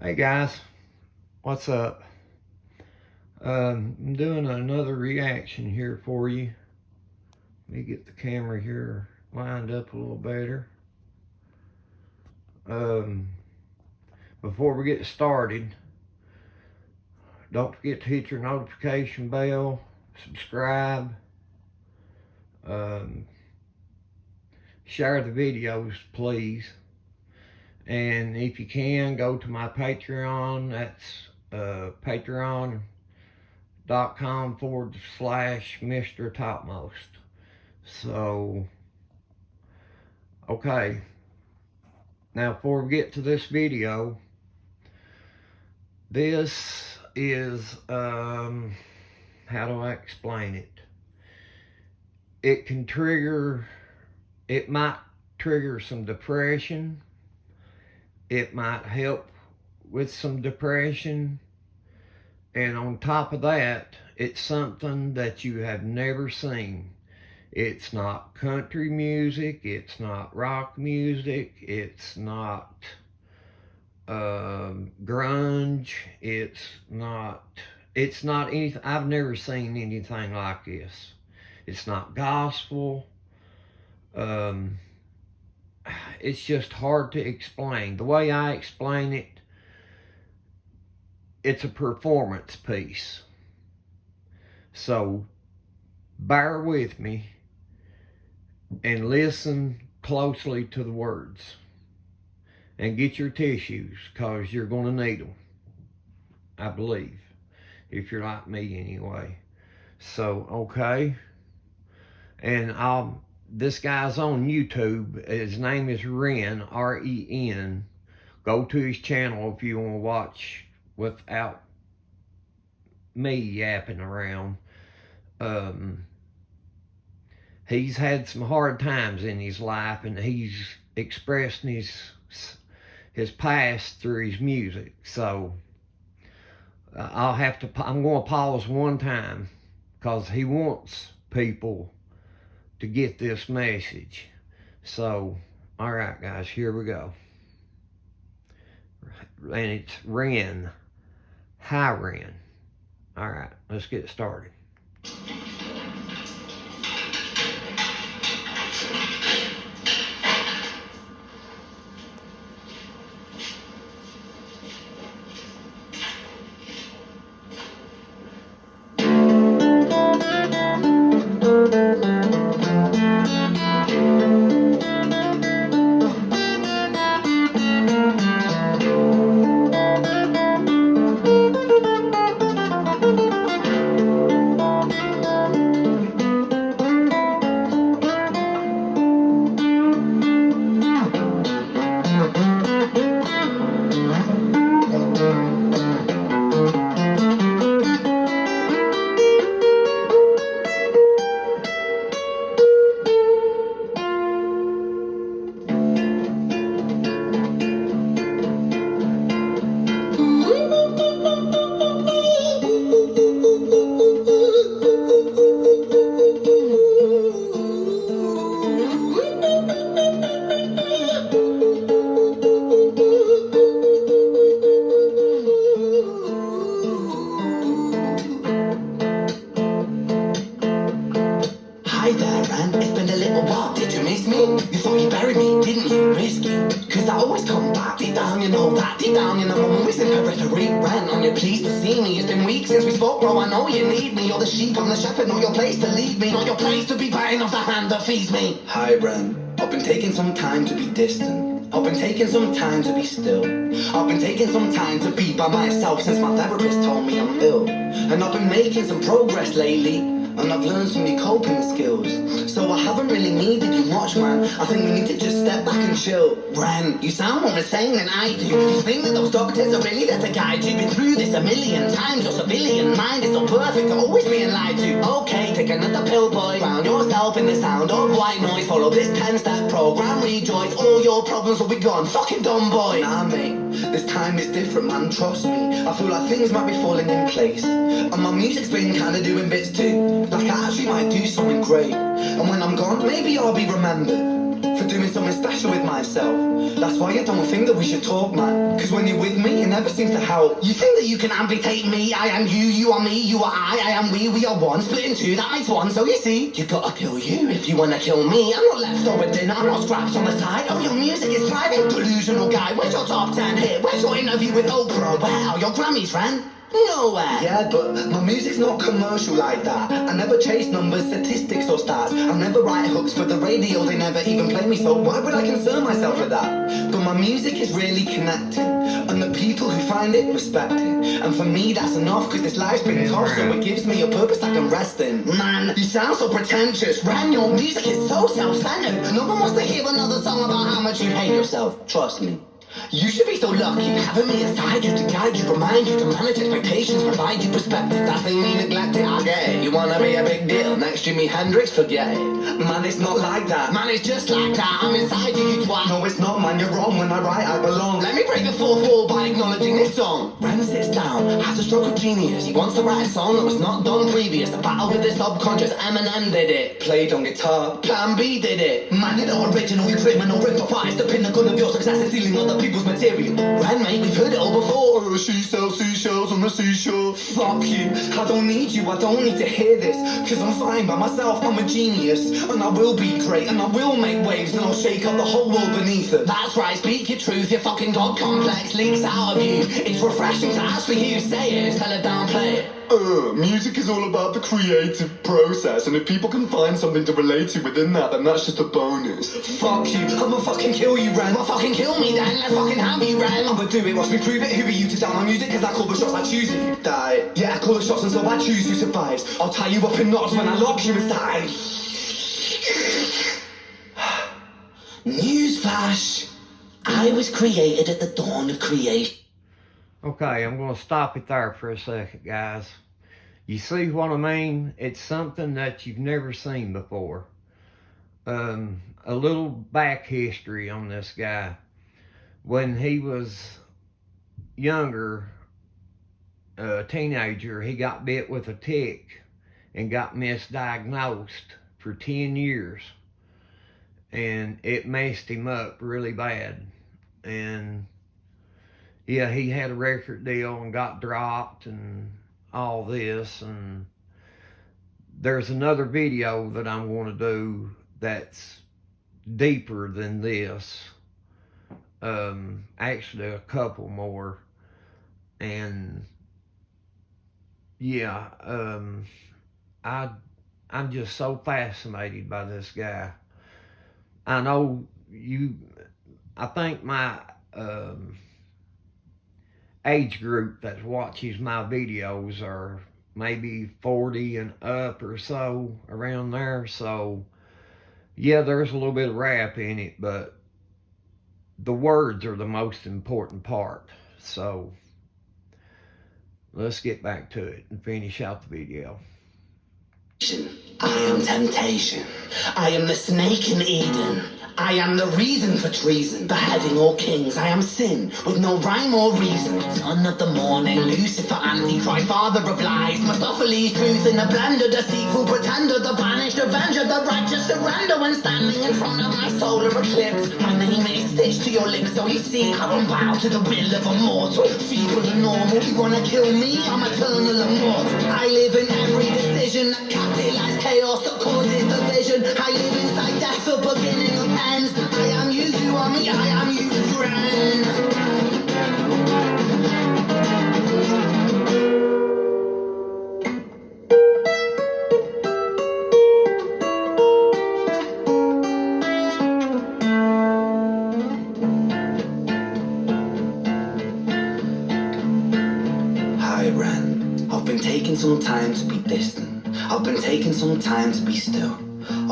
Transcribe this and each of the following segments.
Hey guys, what's up? I'm doing another reaction here for you. Let me get the camera here lined up a little better. Before we get started, don't forget to hit your notification bell, subscribe, share the videos, please. And if you can, go to my Patreon. That's patreon.com/Mr. Topmost. So, okay. Now, before we get to this video, this is, how do I explain it? It might trigger some depression. It might help with some depression. And on top of that, it's something that you have never seen. It's not country music, it's not rock music, it's not grunge, it's not anything. I've never seen anything like this. It's not gospel. It's just hard to explain. The way I explain it, it's a performance piece. So bear with me and listen closely to the words. And get your tissues, because you're going to need them, I believe, if you're like me anyway. So, okay. And this guy's on YouTube. His name is REN, R-E-N. Go to his channel if you want to watch without me yapping around. He's had some hard times in his life, and he's expressing his past through his music. So I'm going to pause one time, because he wants people to get this message. So, all right, guys, here we go. And it's REN. Hi, REN. All right, let's get started. Hi there, Ren. It's been a little while. Did you miss me? You thought you buried me, didn't you? Risky. Cause I always come back. Deep down, you know that. Deep down, you know I'm always in periphery. Ren, on your pleased to see me. It's been weeks since we spoke, bro. I know you need me. You're the sheep, I'm the shepherd. Not your place to lead me. Not your place to be biting off the hand that feeds me. Hi, Ren. I've been taking some time to be distant. I've been taking some time to be still. I've been taking some time to be by myself since my therapist told me I'm ill. And I've been making some progress lately. And I've learned some new coping skills. So I haven't really needed you much, man. I think we need to just step back and chill. Ren, you sound more insane than I do. You think that those doctors are really there to guide you? Been through this a million times, your civilian mind is so perfect to always being lied to. Okay, take another pill, boy. Drown yourself in the sound of white noise. Follow this 10-step program, rejoice. All your problems will be gone. Fucking dumb boy. Nah, mate, this time is different, man. Trust me. I feel like things might be falling in place. And my music's been kinda doing bits too. Like I actually might do something great. And when I'm gone, maybe I'll be remembered. for doing something special with myself. That's why I don't think that we should talk, man. Cause when you're with me, it never seems to help. You think that you can amputate me? I am you, you are me, you are I am we are one. Split in two, that makes one. So you see, you gotta kill you if you wanna kill me. I'm not leftover dinner, I'm not scraps on the side. Oh, your music is private, delusional guy. Where's your top 10 hit? Where's your interview with Oprah? Wow, your Grammys, friend. Nowhere. Yeah, but my music's not commercial like that. I never chase numbers, statistics or stats. I never write hooks for the radio, they never even play me, so why would I concern myself with that? But my music is really connecting, and the people who find it respect it. And for me that's enough, cause this life's been tough, so it gives me a purpose I can rest in. Man, you sound so pretentious. Ren, your music is so self-centered. No one wants to hear another song about how much you hate yourself. Trust me. You should be so lucky, having me inside you to guide you, remind you to manage expectations, provide you perspective. That thing you neglected, I get it. You wanna be a big deal, next Jimi Hendrix, forget it. Man, it's not like that. Man, it's just like that. I'm inside you, you twat. No, it's not, man, you're wrong. When I write, I belong. Let me break the fourth wall by acknowledging this song. Ren sits down, has a stroke of genius. He wants to write a song that was not done previous. The battle with the subconscious, Eminem did it. Played on guitar, Plan B did it. Man, you're not original, you criminal, rip-off artist. The pinnacle of your success is stealing other people's material. Ren, mate, we've heard it all before. She sells seashells on the seashore. Fuck you, I don't need you, I don't need to hear this. Cause I'm fine by myself, I'm a genius. And I will be great, and I will make waves. And I'll shake up the whole world beneath it. That's right, speak your truth, your fucking god complex leaks out of you. It's refreshing to actually hear you say it instead of downplay it. Music is all about the creative process, and if people can find something to relate to within that, then that's just a bonus. Fuck you, I'ma fucking kill you, Ren. Well, fucking kill me then, let's fucking have you, Ren. I'ma do it, watch me prove it. Who are you to down my music? Cause I call the shots, I choose if you die. Yeah, I call the shots and so I choose who survives. I'll tie you up in knots when I lock you inside. Newsflash, I was created at the dawn of creation. Okay, I'm going to stop it there for a second, guys. You see what I mean? It's something that you've never seen before. A little back history on this guy. When he was younger, a teenager, he got bit with a tick and got misdiagnosed for 10 years. And it messed him up really bad. And yeah, he had a record deal and got dropped and all this. And there's another video that I'm going to do that's deeper than this. Actually a couple more. And yeah, I'm just so fascinated by this guy. I know I think my age group that watches my videos are maybe 40 and up or so, around there. So yeah, there's a little bit of rap in it, but the words are the most important part. So let's get back to it and finish out the video. I am temptation. I am the snake in Eden. I am the reason for treason, beheading all kings. I am sin, with no rhyme or reason. Son of the morning, Lucifer, Antichrist, father of lies. Mephistopheles, truth in a blender, deceitful pretender, the banished avenger, the righteous surrender. When standing in front of my solar eclipse, my name is stitched to your lips, so you see I won't bow to the will of a mortal. Feeble and normal, you wanna kill me? I'm eternal immortal. I live in every decision that capitalizes chaos, that causes division. I live inside death, the beginning of ends. I am you, you are me, I am you, friend. Hi, Ren. I've been taking some time to be distant. I've been taking some time to be still.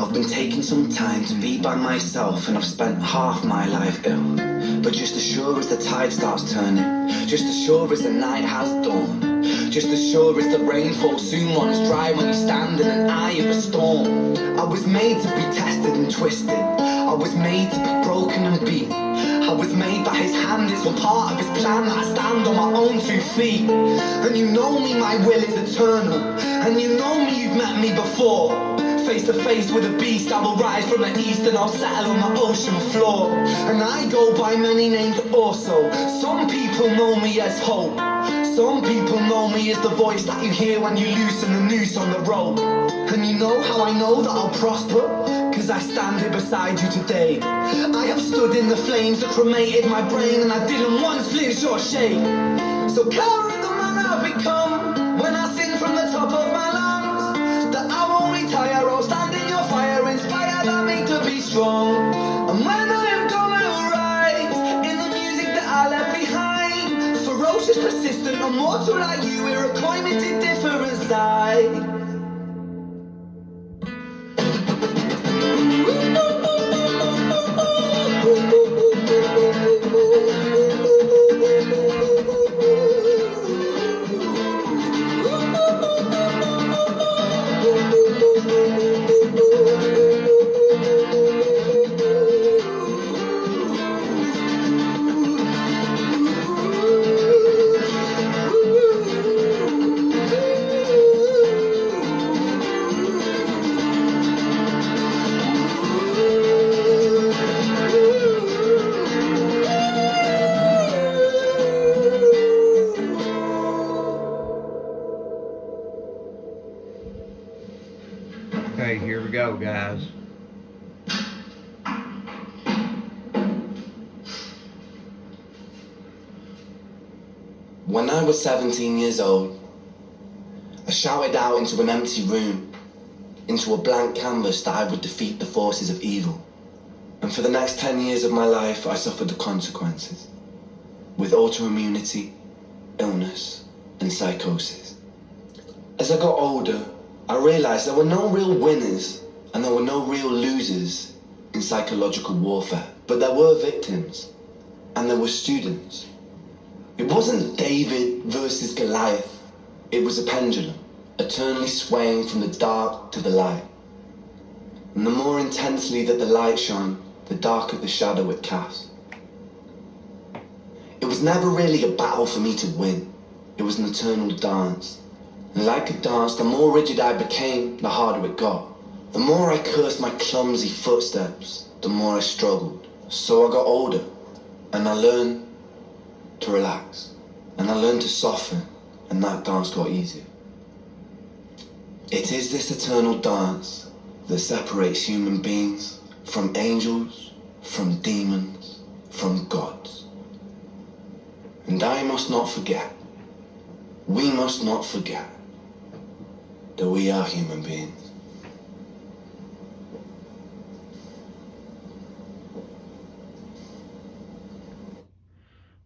I've been taking some time to be by myself, and I've spent half my life ill. But just as sure as the tide starts turning, just as sure as the night has dawned, just as sure as the rain falls soon runs dry when you stand in an eye of a storm. I was made to be tested and twisted. I was made to be broken and beat. I was made by his hand, it's all part of his plan that I stand on my own 2 feet. And you know me, my will is eternal. And you know me, you've met me before. face to face with a beast. I will rise from the east and I'll settle on the ocean floor. And I go by many names also. Some people know me as Hope. Some people know me as the voice that you hear when you loosen the noose on the rope. And you know how I know that I'll prosper? Cause I stand here beside you today. I have stood in the flames that cremated my brain, and I didn't once flinch or shake. So carry the man I've become when I sing from the top of my lungs. That I won't retire, I'll stand in your fire, inspired by me to be strong. And when I am gonna rise in the music that I left behind, ferocious, persistent, immortal like you, we're a coin into different sides. Okay, here we go, guys. When I was 17 years old, I shouted out into an empty room, into a blank canvas that I would defeat the forces of evil. And for the next 10 years of my life, I suffered the consequences, with autoimmunity, illness, and psychosis. As I got older, I realized there were no real winners and there were no real losers in psychological warfare, but there were victims and there were students. It wasn't David versus Goliath. It was a pendulum, eternally swaying from the dark to the light. And the more intensely that the light shone, the darker the shadow it cast. It was never really a battle for me to win. It was an eternal dance. And like a dance, the more rigid I became, the harder it got. The more I cursed my clumsy footsteps, the more I struggled. So I got older, and I learned to relax, and I learned to soften, and that dance got easier. It is this eternal dance that separates human beings from angels, from demons, from gods. And I must not forget, we must not forget, that we are human beings.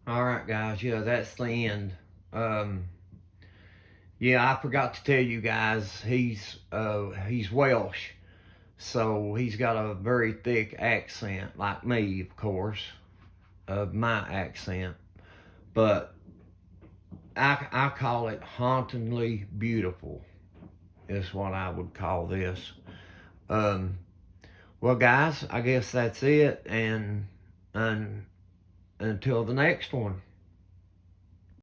All right, guys. Yeah, that's the end. Yeah, I forgot to tell you guys, he's Welsh, so he's got a very thick accent, like me, of course, of my accent. But I call it hauntingly beautiful, is what I would call this. Well, guys, I guess that's it, and until the next one.